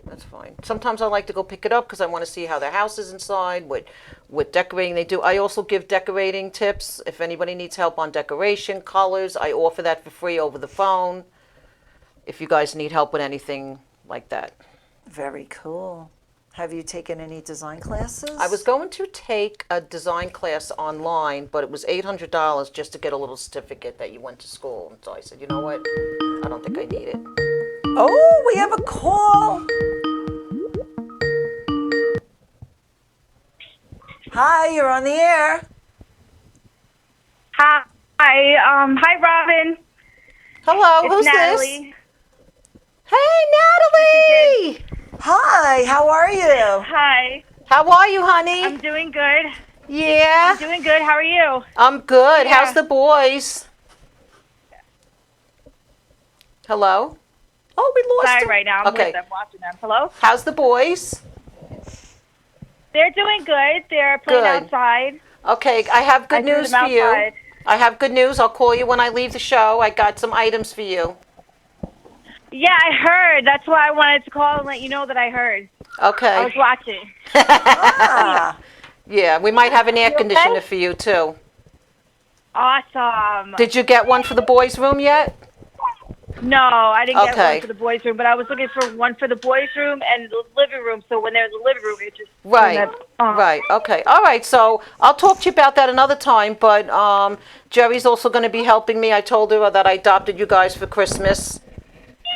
That's fine. Sometimes I like to go pick it up because I want to see how the house is inside, what decorating they do. I also give decorating tips. If anybody needs help on decoration, colors, I offer that for free over the phone. If you guys need help with anything like that. Very cool. Have you taken any design classes? I was going to take a design class online, but it was $800 just to get a little certificate that you went to school. And so I said, you know what? I don't think I need it. Oh, we have a call. Hi, you're on the air. Hi, hi, Robin. Hello, It's who's Natalie. this? Hey, Natalie! Hi, how are you? Hi, How are you, honey? I'm doing good. Yeah, Doing good. How are you? I'm good. Yeah. How's the boys? Hello? Oh, we lost Sorry, him. right now. I'm Okay. with them, watching them. Hello. How's the boys? They're doing good. They're playing Good. outside. Okay, I have good I threw news them for you. outside. I have good news. I'll call you when I leave the show. I got some items for you. Yeah, I heard. That's why I wanted to call and let you know that I heard. I Okay. was watching. Ah, Yeah, we might have an air You okay? conditioner for you too. Awesome. Did you get one for the boys' room yet? No, I didn't get Okay. one for the boys' room, but I was looking for one for the boys' room and the living room. So when there's a living room, it just Right, right, okay. All right, so I'll talk to you about that another time, but Jerry's also going to be helping me. I told her that I adopted you guys for Christmas,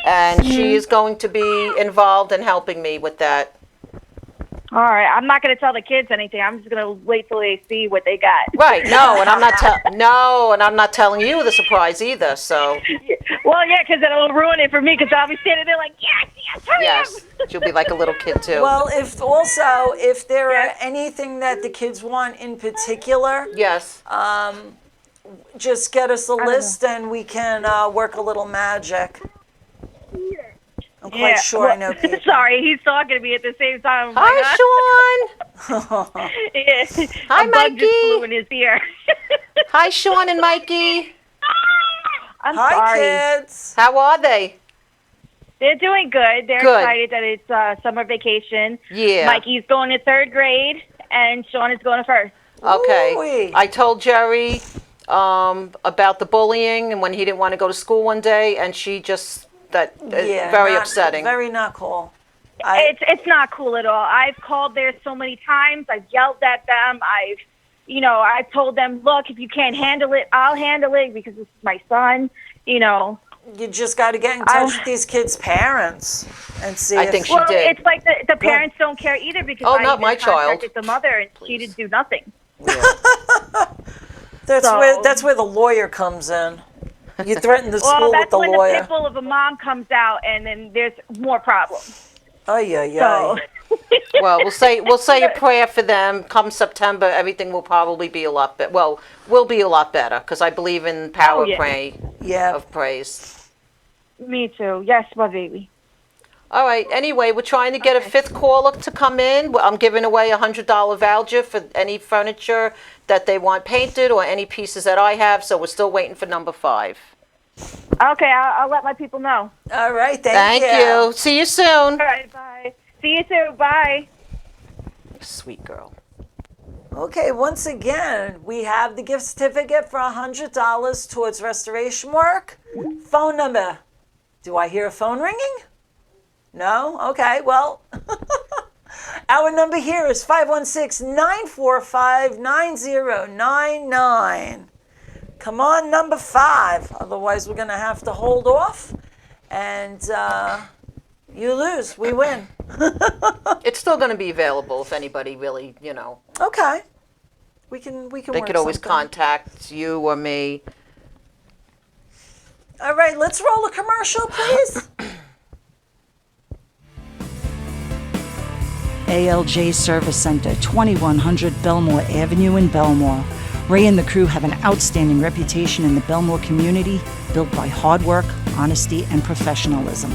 and she is going to be involved in helping me with that. All right, I'm not going to tell the kids anything. I'm just going to wait till they see what they got. Right, no, and I'm not telling you the surprise either, so Well, yeah, because it'll ruin it for me. Because I'll be standing there like, yes, hurry yes, up. she'll be like a little kid too. well, if there Yes. are anything that the kids want in particular, Yes, just get us a don't list and we can work a little magic. I'm quite Yeah, sure well, I know people. Sorry, he's talking to me at the same time. hi Sean. Yeah. Hi, A bug just Mikey. flew in his ear. Hi Sean and Mikey. I'm Hi, sorry. kids. How are they? They're doing good. They're Good. excited that it's summer vacation. Yeah. Mikey's going to third grade, and Sean is going to first. Okay. Ooh-wee. I told Jerry about the bullying and when he didn't want to go to school one day, and she just Yeah, very not- upsetting. Very not cool. It's not cool at all. I've called there so many times. I've yelled at them. I've told them, look, if you can't handle it, I'll handle it because this is my son. You just got to get in touch with these kids' parents and see. I if, think she Well, did. it's like the parents don't care either because Oh, I not even my child. contacted the mother and she didn't do nothing. that's so- where the lawyer comes in. You threaten the Well, school that's with the when lawyer. the pit bull of a mom comes out, and then there's more problems. Oh yeah, yeah. So, Well, we'll say a prayer for them. Come September, everything will probably be a lot better. Well, will be a lot better because I believe in power Oh, yeah. Yeah. of praise. me too. Yes, my baby. All right. Anyway, we're trying to get a fifth caller to come in. I'm giving away a $100 voucher for any furniture that they want painted or any pieces that I have. So we're still waiting for number 5. Okay, I'll let my people know. All right. Thank you. See you soon. All right, bye. See you soon. Bye. Sweet girl. Okay. Once again, we have the gift certificate for $100 towards restoration work. Phone number. Do I hear a phone ringing? No? Okay. Well. Our number here is 516-945-9099. Come on, number 5. Otherwise, we're going to have to hold off. And you lose. We win. It's still going to be available if anybody really, Okay. We can they work could always something. contact you or me. All right, let's roll a commercial, please. ALJ Service Center, 2100 Belmore Avenue in Belmore. Ray and the crew have an outstanding reputation in the Belmore community, built by hard work, honesty, and professionalism.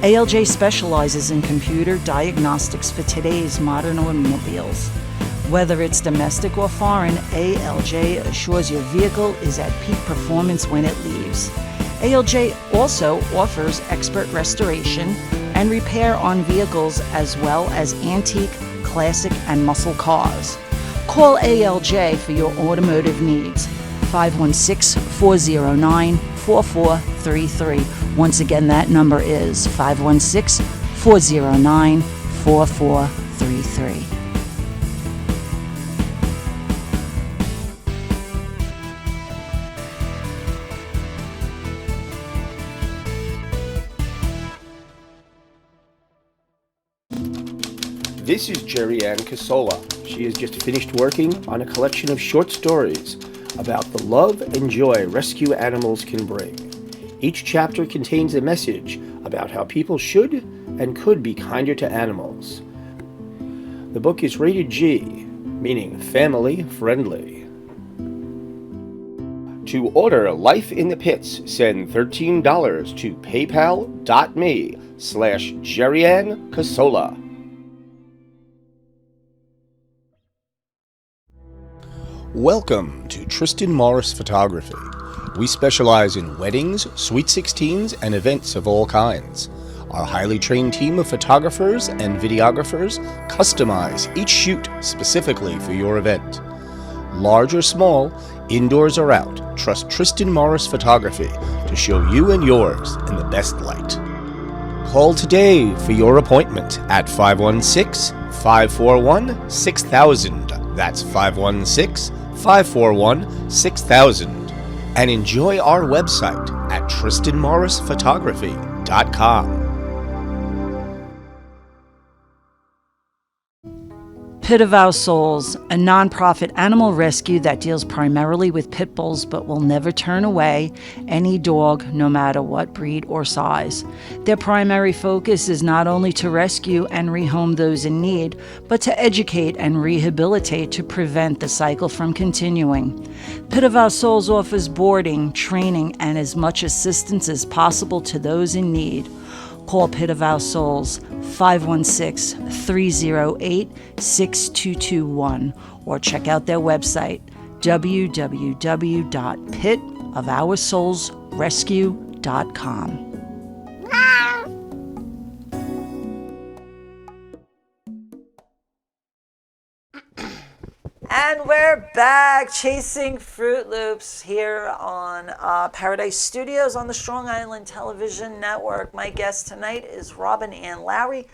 ALJ specializes in computer diagnostics for today's modern automobiles. Whether it's domestic or foreign, ALJ assures your vehicle is at peak performance when it leaves. ALJ also offers expert restoration and repair on vehicles as well as antique, classic, and muscle cars. Call ALJ for your automotive needs. 516-409-4433. Once again, that number is 516-409-4433. This is Jerry Ann Casola. She has just finished working on a collection of short stories about the love and joy rescue animals can bring. Each chapter contains a message about how people should and could be kinder to animals. The book is rated G, meaning family friendly. To order Life in the Pits, send $13 to paypal.me/JerryAnn Casola. Welcome to Tristan Morris Photography. We specialize in weddings, sweet 16s, and events of all kinds. Our highly trained team of photographers and videographers customize each shoot specifically for your event. Large or small, indoors or out, trust Tristan Morris Photography to show you and yours in the best light. Call today for your appointment at 516-541-6000. That's 516-541-6000. And enjoy our website at tristanmorrisphotography.com. Pit of Our Souls, a nonprofit animal rescue that deals primarily with pit bulls but will never turn away any dog, no matter what breed or size. Their primary focus is not only to rescue and rehome those in need, but to educate and rehabilitate to prevent the cycle from continuing. Pit of Our Souls offers boarding, training, and as much assistance as possible to those in need. Call Pit of Our Souls 516-308-6221 or check out their website www.pitofoursoulsrescue.com. And we're back chasing Fruit Loops here on Paradise Studios on the Strong Island Television Network. My guest tonight is Robin Ann Lowry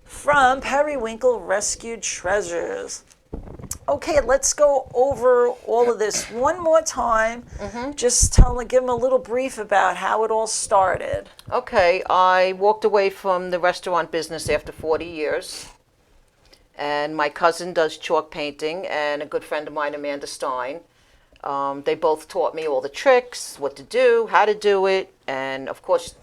from Periwinkle Rescued Treasures. Okay, let's go over all of this one more time. Just give them a little brief about how it all started. Okay, I walked away from the restaurant business after 40 years. And my cousin does chalk painting, and a good friend of mine, Amanda Stein. They both taught me all the tricks, what to do, how to do it, and of course,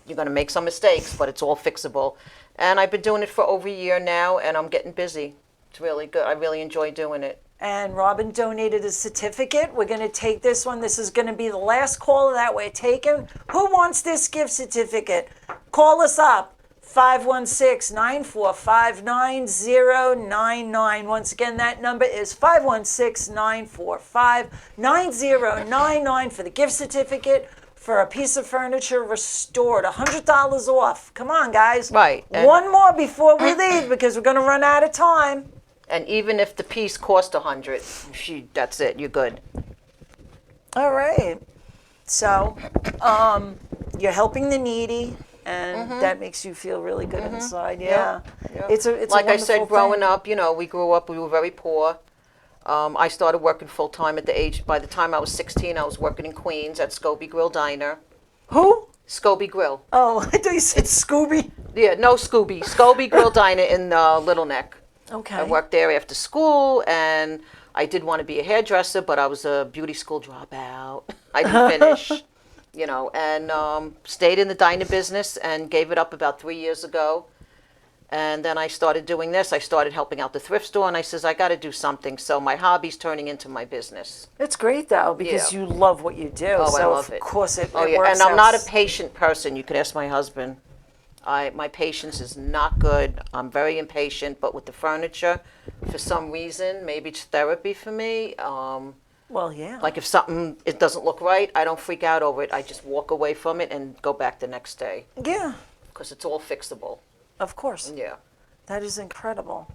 you're going to make some mistakes, but it's all fixable. And I've been doing it for over a year now, and I'm getting busy. It's really good. I really enjoy doing it. And Robin donated a certificate. We're going to take this one. This is going to be the last caller that we're taking. Who wants this gift certificate? Call us up. 516-945-9099. Once again, that number is 516-945-9099 for the gift certificate for a piece of furniture restored. $100 off. Come on, guys. Right. One more before we leave because we're going to run out of time. And even if the piece cost $100, that's it. You're good. All right. So, you're helping the needy. and that makes you feel really good inside. Yeah. It's a Like I said, wonderful growing thing. up, we grew up, we were very poor. I started working full time by the time I was 16, I was working in Queens at Scobie Grill Diner. Who? Scobie Grill. Oh, I thought you said Scooby. Yeah, no, Scobie Grill Diner in Little Neck. Okay. I worked there after school, and I did want to be a hairdresser, but I was a beauty school dropout. I didn't finish, and stayed in the diner business and gave it up about 3 years ago. And then I started doing this. I started helping out the thrift store, and I says, I got to do something. So my hobby's turning into my business. It's great though because you love what you do. Oh, so I love it. Of course it Oh, yeah. works And I'm out. not a patient person. You could ask my husband. My patience is not good. I'm very impatient, but with the furniture, for some reason, maybe it's therapy for me. Well, yeah. Like if something it doesn't look right, I don't freak out over it. I just walk away from it and go back the next day Yeah, because it's all fixable. of course. Yeah. That is incredible.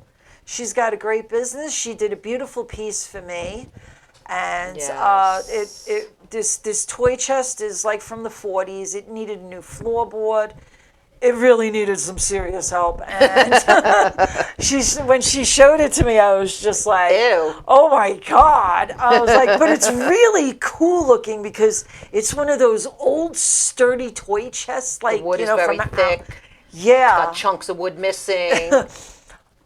She's got a great business. She did a beautiful piece for me, and Yes. this toy chest is like from the 40s. It needed a new floorboard. It really needed some serious help, and when she showed it to me, I was just like, Ew. "Oh my God!" I was like, "But it's really cool looking because it's one of those old sturdy toy chests, like Wood is very from thick. yeah, Got chunks of wood missing.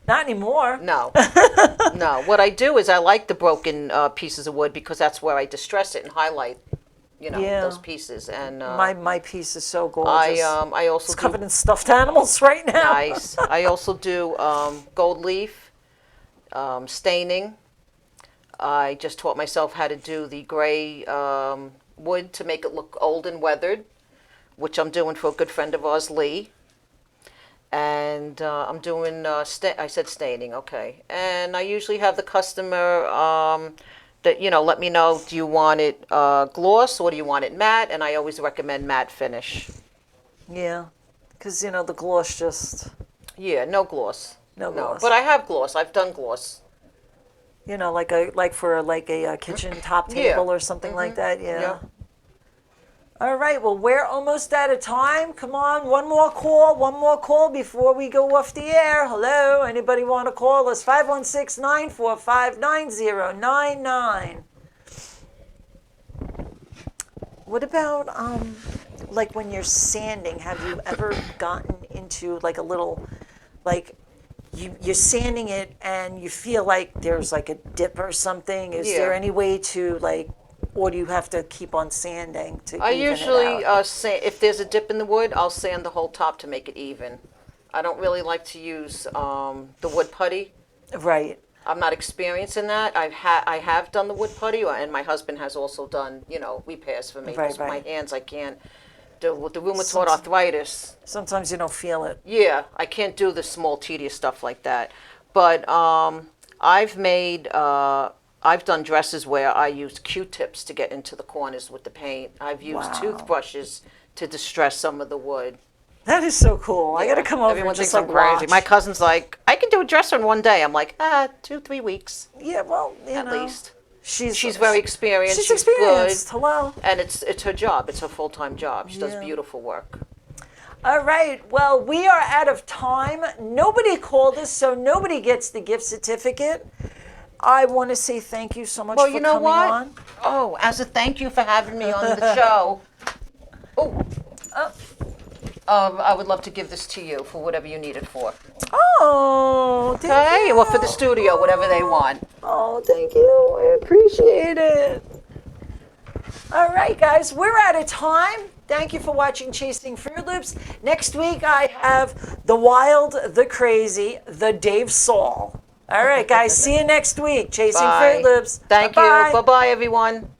not anymore. No. No. What I do is I like the broken pieces of wood because that's where I distress it and highlight, Yeah. those pieces. And My piece is so gorgeous. I also It's do covered in stuffed animals right now. nice. I also do Goldleaf Staining. I just taught myself how to do the gray wood to make it look old and weathered, which I'm doing for a good friend of ours, Lee. And I'm doing, I said staining, okay. And I usually have the customer that, let me know, do you want it gloss or do you want it matte? And I always recommend matte finish. Yeah, because the gloss just Yeah, no gloss. no gloss. But I have gloss. I've done gloss. like for a kitchen top table or something like that. Yeah. Yeah. All right. Well, we're almost out of time. Come on, one more call before we go off the air. Hello, anybody want to call us? 516-945-9099. What about like when you're sanding? Have you ever gotten into like a little, like you're sanding it and you feel like there's like a dip or something? Is there any way to or do you have to keep on sanding to I even it usually out? if there's a dip in the wood, I'll sand the whole top to make it even. I don't really like to use the wood putty. Right. I'm not experienced in that. I have done the wood putty, and my husband has also done repairs for me. Right, 'Cause right. my hands I can't. With the rheumatoid arthritis, Sometimes you don't feel it. yeah, I can't do the small tedious stuff like that. But I've done dresses where I used Q-tips to get into the corners with the paint. I've used Wow. toothbrushes to distress some of the wood. That is so cool. I got to come over Everyone and just thinks I'm like crazy. watch. My cousin's like, I can do a dress in one day. I'm like, 2-3 weeks Yeah, well, at least. She's Very experienced. She's She's experienced. good. Hello. And it's her job. It's her full-time job. She does Yeah. beautiful work. All right. Well, we are out of time. Nobody called us, so nobody gets the gift certificate. I want to say thank you so much Well, for you know coming what? on. Oh, as a thank you for having me on the show. I would love to give this to you for whatever you need it for. Oh, thank Okay? you. Well, for the studio, whatever they want. Oh, thank you. I appreciate it. All right, guys, we're out of time. Thank you for watching Chasing Fruit Loops. Next week, I have the wild, the crazy, the Dave Saul. All right, guys, see you next week. Chasing Bye. Fruit Loops. Thank Bye-bye. you. Bye-bye, everyone.